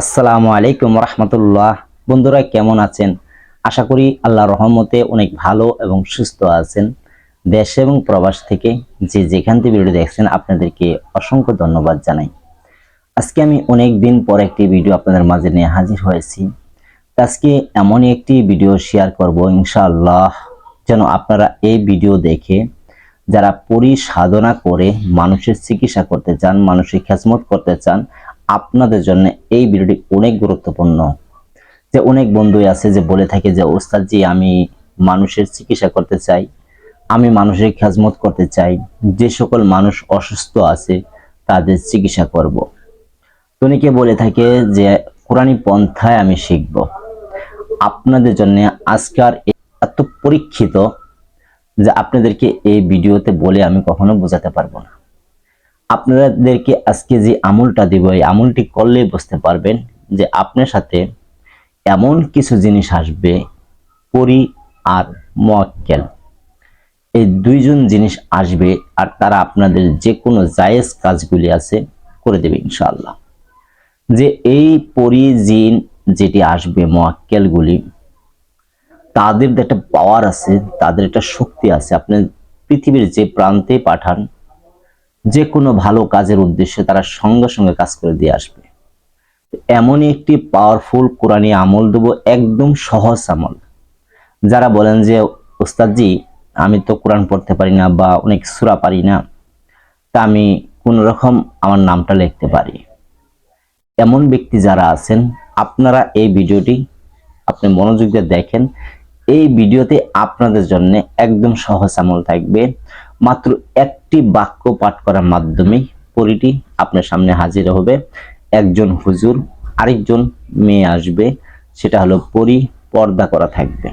আসসালামু আলাইকুম রহমতুল্লাহ। বন্ধুরা কেমন আছেন? আশা করি আল্লাহর রহমতে অনেক ভালো এবং সুস্থ আছেন। দেশ এবং প্রবাস থেকে যে যেখান থেকে ভিডিও দেখছেন আপনাদেরকে অসংখ্য ধন্যবাদ জানাই। আজকে আমি অনেক দিন পর একটি ভিডিও আপনাদের মাঝে নিয়ে হাজির হয়েছি। আজকে এমনই একটি ভিডিও শেয়ার করব ইনশাআল্লাহ, যেন আপনারা এই ভিডিও দেখে যারা পরিসাধনা করে মানুষের চিকিৎসা করতে চান, মানুষের খেদমত করতে চান, আপনাদের জন্য এই ভিডিওটি অনেক গুরুত্বপূর্ণ। যে অনেক বন্ধুই আছে যে বলে থাকে যে ওস্তাদ জি আমি মানুষের চিকিৎসা করতে চাই, আমি মানুষের খেদমত করতে চাই, যে সকল মানুষ অসুস্থ আছে তাদের চিকিৎসা করব। অনেকে বলে থাকে যে কোরআনী পন্থায় আমি শিখব। আপনাদের জন্য আজকার এত পরীক্ষিত যে আপনাদেরকে এই ভিডিওতে বলে আমি কখনো বোঝাতে পারবো না। আপনাদেরকে আজকে যে আমলটা দিব, এই আমলটি করলে বুঝতে পারবেন যে আপনার সাথে এমন কিছু জিনিস আসবে, পরি আর মুয়াক্কেল, এই দুইজন জিনিস আসবে আর তারা আপনাদের যে কোনো জায়েজ কাজগুলি আছে করে দেবে ইনশাআল্লাহ। যে এই পরি জিন যেটি আসবে, মুয়াক্কেলগুলি, তাদের একটা পাওয়ার আছে, তাদের একটা শক্তি আছে। আপনি পৃথিবীর যে প্রান্তে পাঠান, যে কোনো ভালো কাজের উদ্দেশ্যে তারা সঙ্গে সঙ্গে কাজ করে দিয়ে আসবে। এমনই একটি পাওয়ারফুল কোরআনী আমল দেব, একদম সহজ আমল। যারা বলেন যে ওস্তাদজি আমি তো কোরআন পড়তে পারি না বা অনেক সূরা পারি না, তা আমি কোন রকম আমার নামটা লিখতে পারি, এমন ব্যক্তি যারা আছেন আপনারা এই ভিডিওটি আপনি মনোযোগ দিয়ে দেখেন। এই ভিডিওতে আপনাদের জন্য একদম সহজ আমল থাকবে। মাত্র একটি বাক্য পাঠ করার মাধ্যমে পরিটি আপনার সামনে হাজির হবে। একজন হুজুর, আরেকজন মেয়ে আসবে, সেটা হলো পরি, পর্দা করা থাকবে।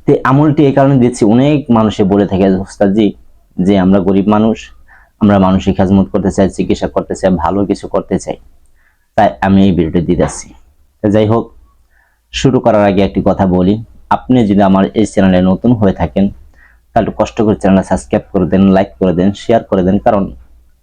তো আমলটি এই কারণে দিচ্ছি, অনেক মানুষে বলে থাকে ওস্তাদজি যে আমরা গরিব মানুষ, আমরা মানুষের খেদমত করতে চাই, চিকিৎসা করতে চাই, ভালো কিছু করতে চাই, তাই আমি এই ভিডিওটি দিতেছি। যাই হোক, শুরু করার আগে একটি কথা বলি, আপনি যদি আমার এই চ্যানেলে নতুন হয়ে থাকেন তাহলে কষ্ট করে চ্যানেলটা সাবস্ক্রাইব করে দেন, লাইক করে দেন, শেয়ার করে দেন। কারণ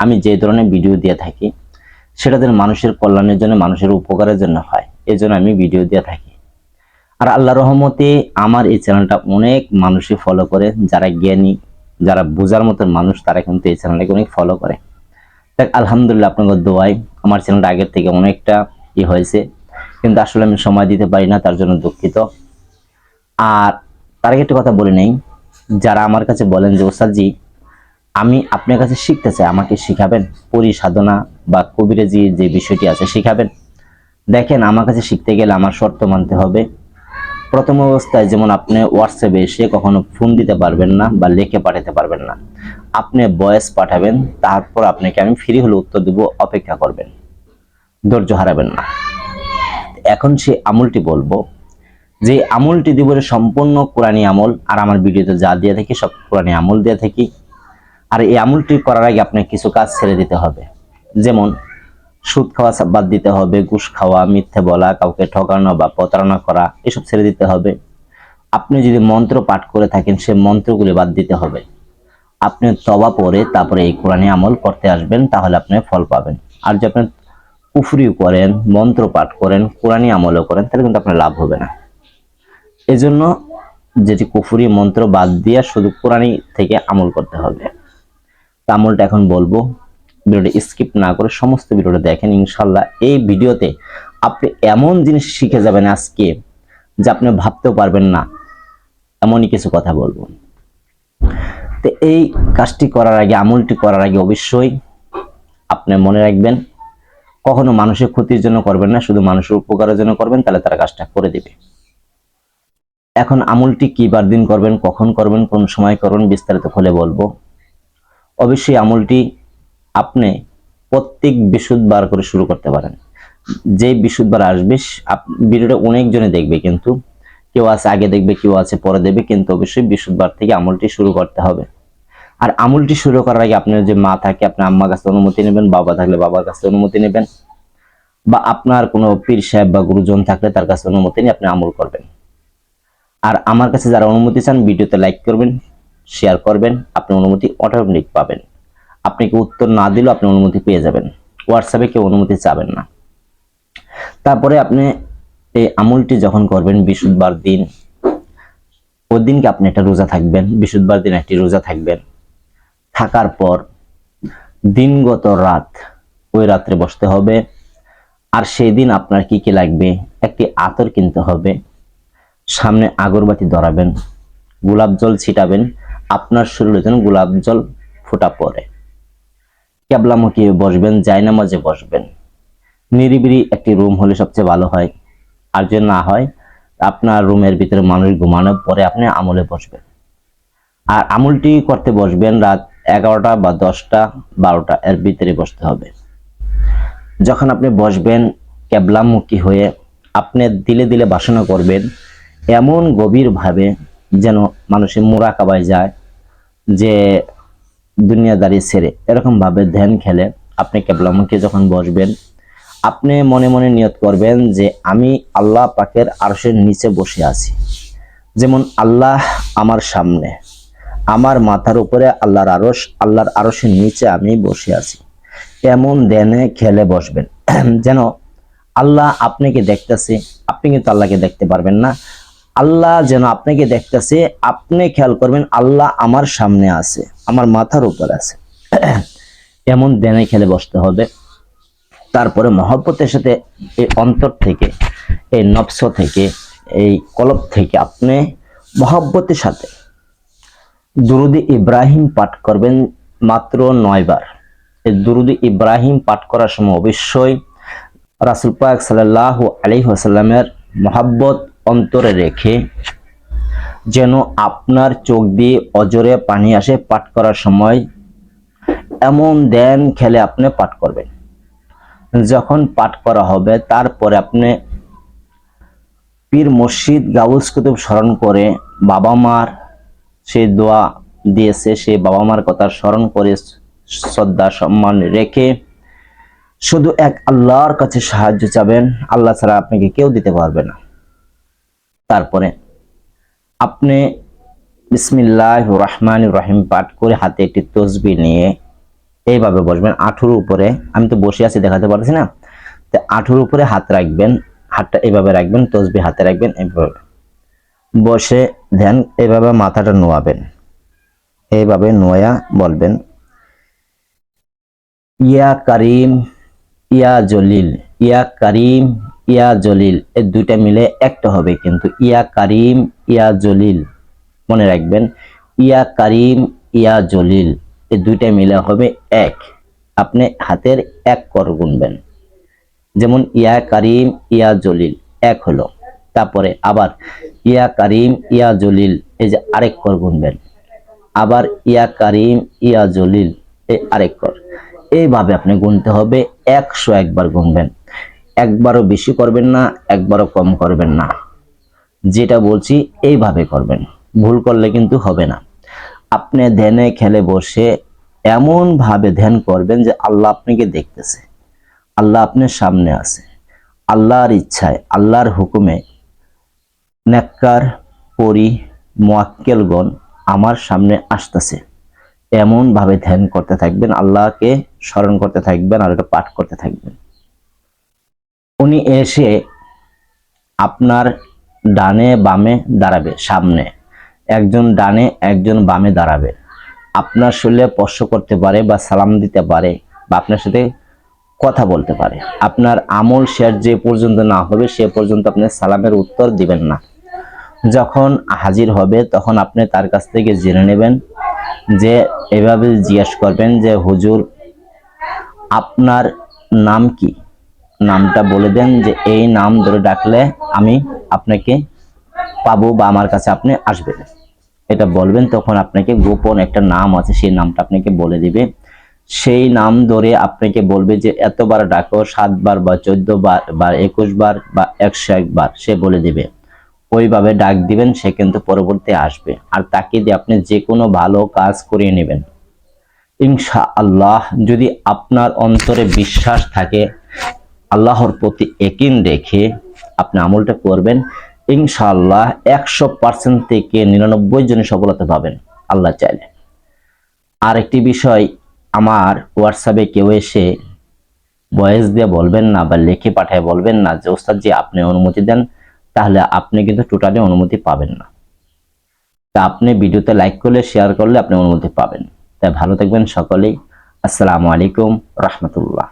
আমি যে ধরনের ভিডিও দিয়ে থাকি সেটা যেন মানুষের কল্যাণের জন্য, মানুষের উপকারের জন্য হয়, এই জন্য আমি ভিডিও দিয়ে থাকি। আর আল্লাহ রহমতে আমার এই চ্যানেলটা অনেক মানুষই ফলো করে, যারা জ্ঞানী, যারা বোঝার মতন মানুষ, তারা কিন্তু এই চ্যানেলটাকে অনেক ফলো করে। দেখ আলহামদুলিল্লাহ, আপনাদের দোয়ায় আমার চ্যানেলটা আগের থেকে অনেকটা হয়েছে, কিন্তু আসলে আমি সময় দিতে পারি না, তার জন্য দুঃখিত। আর তার আগে একটা কথা বলে নেই, যারা আমার কাছে বলেন যে ওস্তাদজি আমি আপনার কাছে শিখতে চাই, আমাকে শিখাবেন, পরিসাধনা বা কবিরাজি যে বিষয়টি আছে শিখাবেন। দেখেন, আমার কাছে শিখতে গেলে আমার শর্ত মানতে হবে। প্রথম অবস্থায় যেমন আপনি হোয়াটসঅ্যাপে এসে কখনো ফোন দিতে পারবেন না বা লিখে পাঠাতে পারবেন না, আপনি ভয়েস পাঠাবেন, তারপর আপনাকে আমি ফ্রি হলে উত্তর দেব, অপেক্ষা করবেন, ধৈর্য হারাবেন না। এখন সে আমলটি বলবো, যে আমলটি দিব সম্পূর্ণ কোরআনী আমল, আর আমার ভিডিওতে যা দিয়ে থাকি সব কোরআনী আমল দিয়ে থাকি। আর এই আমলটি করার আগে আপনাকে কিছু কাজ ছেড়ে দিতে হবে, যেমন সুদ খাওয়া বাদ দিতে হবে, ঘুষ খাওয়া, মিথ্যে বলা, কাউকে ঠকানো বা প্রতারণা করা, এসব ছেড়ে দিতে হবে। আপনি যদি মন্ত্র পাঠ করে থাকেন সে মন্ত্রগুলি বাদ দিতে হবে। আপনি তওবা পড়ে তারপরে এই কোরআনী আমল করতে আসবেন, তাহলে আপনি ফল পাবেন। আর যদি আপনি কুফরিও করেন, মন্ত্র পাঠ করেন, কোরআনী আমলও করেন, তাহলে কিন্তু আপনার লাভ হবে না। এজন্য যেটি কুফরি মন্ত্র বাদ দিয়ে শুধু কোরআনী থেকে আমল করতে হবে। আমলটা এখন বলবো, ভিডিওটা স্কিপ না করে সমস্ত ভিডিওটা দেখেন। ইনশাল্লাহ এই ভিডিওতে আপনি এমন জিনিস শিখে যাবেন আজকে যে আপনি ভাবতেও পারবেন না, এমনই কিছু কথা বলবো। তো এই কাজটি করার আগে, আমলটি করার আগে অবশ্যই আপনি মনে রাখবেন কখনো মানুষের ক্ষতির জন্য করবেন না, শুধু মানুষের উপকারের জন্য করবেন, তাহলে তারা কাজটা করে দিবে। এখন আমলটি কি বার দিন করবেন, কখন করবেন, কোন সময় করবেন, বিস্তারিত খুলে বলবো। অবশ্যই আমলটি আপনি প্রত্যেক বৃহস্পতিবার করে শুরু করতে পারেন। যে বৃহস্পতিবার আসবে, ভিডিওটা অনেকজনে দেখবে, কিন্তু কেউ আছে আগে দেখবে, কেউ আছে পরে দেবে, কিন্তু অবশ্যই বৃহস্পতিবার থেকে আমলটি শুরু করতে হবে। আর আমলটি শুরু করার আগে আপনার যে মা থাকে, আপনার আম্মার কাছে অনুমতি নেবেন, বাবা থাকলে বাবার কাছে অনুমতি নেবেন, বা আপনার কোনো পীর সাহেব বা গুরুজন থাকলে তার কাছে অনুমতি নিয়ে আপনি আমল করবেন। আর আমার কাছে যারা অনুমতি চান, ভিডিওতে লাইক করবেন, শেয়ার করবেন, আপনি অনুমতি অটোমেটিক পাবেন। আপনি কি উত্তর না দিলেও আপনি অনুমতি পেয়ে যাবেন। হোয়াটসঅ্যাপে কেউ অনুমতি চাবেন না। তারপরে আপনি এই আমলটি যখন করবেন বৃহস্পতিবার দিন, ওই দিনকে আপনি একটা রোজা থাকবেন, বৃহস্পতিবার দিন একটি রোজা থাকবেন। থাকার পর দিনগত রাত, ওই রাত্রে বসতে হবে। আর সেই দিন আপনার কি কি লাগবে, একটি আতর কিনতে হবে, সামনে আগরবাতি ধরাবেন, গোলাপ জল ছিটাবেন, আপনার শরীরে যেন গোলাপ জল ফোঁটা পড়ে। কেবলামুখী বসবেন, জায়নামাজে বসবেন। নিরিবিলি একটি রুম হলে সবচেয়ে ভালো হয়। আর যদি না হয়, আপনার রুমের ভিতরে মানুষ ঘুমানোর পরে আপনি আমলে বসবেন। আর আমলটি করতে বসবেন রাত 11টা বা 10টা 12টা এর ভিতরে বসতে হবে। যখন আপনি বসবেন কেবলামুখী হয়ে আপনি দিলে দিলে বাসনা করবেন, এমন গভীরভাবে যেন মানুষের মুরাকাবায় যায় যে দুনিয়াদারি ছেড়ে, এরকম ভাবে ধ্যান খেলে আপনি কেবলামুখী যখন বসবেন, আপনি মনে মনে নিয়ত করবেন যে আমি আল্লাহ পাকের আরশের নিচে বসে আছি। যেমন আল্লাহ আমার সামনে, আমার মাথার উপরে আল্লাহর আরশ, আল্লাহর আরশের নিচে আমি বসে আছি। এমন ধ্যানে খেলে বসবেন যেন আল্লাহ আপনাকে দেখতেছে, আপনি কিন্তু আল্লাহকে দেখতে পারবেন না। আল্লাহ যেন আপনাকে দেখতেছে, আপনি খেয়াল করবেন আল্লাহ আমার সামনে আছে, আমার মাথার উপর আছে। এমন ধ্যানে খেলে বসতে হবে। তারপরে মহব্বতের সাথে এই অন্তর থেকে, এই নফস থেকে, এই কলব থেকে আপনি মহব্বতের সাথে দুরুদে ইব্রাহিম পাঠ করবেন মাত্র 9 বার। এই দুরুদে ইব্রাহিম পাঠ করার সময় অবশ্যই রাসূল পাক সাল্লাল্লাহু আলাইহি ওয়াসাল্লামের মহব্বত অন্তরে রেখে, যেন আপনার চোখ দিয়ে অজরে পানি আসে পাঠ করার সময়, এমন ধ্যান খেলে আপনি পাঠ করবেন। যখন পাঠ করা হবে তারপরে আপনি পীর মুর্শিদ গাউস কুতুব স্মরণ করে, বাবা মার সেই দোয়া দিয়েছে, সেই বাবা মার কথা স্মরণ করে শ্রদ্ধা সম্মান রেখে শুধু এক আল্লাহর কাছে সাহায্য চাবেন। আল্লাহ ছাড়া আপনাকে কেউ দিতে পারবে না। তারপরে আপনি বিসমিল্লাহির রহমানির রহিম পাঠ করে হাতে একটি তসবিহ নিয়ে এইভাবে বসবেন। আঁঠুর উপরে, আমি তো বসে আছি দেখাতে পারছি না, তো আঁঠুর উপরে হাত রাখবেন, হাতটা এইভাবে রাখবেন, তসবিহ হাতে রাখবেন, এইভাবে বসে ধ্যান, এইভাবে মাথাটা নোয়াবেন, এইভাবে নোয়া বলবেন ইয়া করিম ইয়া জলিল, ইয়া করিম ইয়া জলিল। এই দুইটা মিলে একটা হবে, কিন্তু ইয়া করিম ইয়া জলিল মনে রাখবেন। ইয়া করিম ইয়া জলিল এই দুইটা মিলে হবে এক। আপনি হাতের এক কর গুনবেন, যেমন ইয়া করিম ইয়া জলিল এক হলো। তারপরে আবার ইয়া করিম ইয়া জলিল, এই যে আরেক কর গুনবেন, আবার ইয়া করিম ইয়া জলিল এই আরেক কর। এইভাবে আপনি গুনতে হবে, 101 বার গুনবেন। একবারও বেশি করবেন না, একবারও কম করবেন না। যেটা বলছি এইভাবে করবেন, ভুল করলে কিন্তু হবে না। আপনি ধ্যানে খেলে বসে এমন ভাবে ধ্যান করবেন যে আল্লাহ আপনাকে দেখতেছে, আল্লাহ আপনার সামনে আছে, আল্লাহর ইচ্ছায়, আল্লাহর হুকুমে নেককার পরি মুয়াক্কেলগণ আমার সামনে আসতেছে। এমন ভাবে ধ্যান করতে থাকবেন, আল্লাহকে স্মরণ করতে থাকবেন, আর এটা পাঠ করতে থাকবেন। উনি এসে আপনার ডানে বামে দাঁড়াবে, সামনে একজন ডানে একজন বামে দাঁড়াবে। আপনার শরীরে স্পর্শ করতে পারে বা সালাম দিতে পারে বা আপনার সাথে কথা বলতে পারে। আপনার আমল শেষ যে পর্যন্ত না হবে সে পর্যন্ত আপনি সালামের উত্তর দিবেন না। যখন হাজির হবে তখন আপনি তার কাছ থেকে জেনে নেবেন, যে এভাবে জিজ্ঞেস করবেন যে হুজুর আপনার নাম কি, নামটা বলে দেন, যে এই নাম ধরে ডাকলে আমি আপনাকে পাবো বা আমার কাছে আপনি আসবেন, এটা বলবেন। তখন আপনাকে গোপন একটা নাম আছে, সেই নামটা আপনাকে বলে দিবে। সেই নাম ধরে আপনাকে বলবে যে এতবার ডাকো, 7 বার বা 14 বার বা 21 বার বা 101 বার সে বলে দিবে। ওইভাবে ডাক দিবেন, সে কিন্তু পরবর্তী আসবে। আর তাকে দিয়ে আপনি যে কোনো ভালো কাজ করিয়ে নেবেন ইনশাআল্লাহ। যদি আপনার অন্তরে বিশ্বাস থাকে, আল্লাহর প্রতি ইয়াকিন রেখে আপনি আমলটা করবেন, ইনশাআল্লাহ 100% থেকে 99 জনের সফলতা পাবেন আল্লাহ চাইলে। আর একটি বিষয়, আমার হোয়াটসঅ্যাপে কেউ এসে ভয়েস দিয়ে বলবেন না বা লিখে পাঠায় বলবেন না যে ওস্তাদ জি আপনি অনুমতি দেন, তাহলে আপনি কিন্তু টোটালি অনুমতি পাবেন না। তা আপনি ভিডিওতে লাইক করলে, শেয়ার করলে আপনি অনুমতি পাবেন। তাই ভালো থাকবেন সকলেই। আসসালামু আলাইকুম রাহমাতুল্লাহ।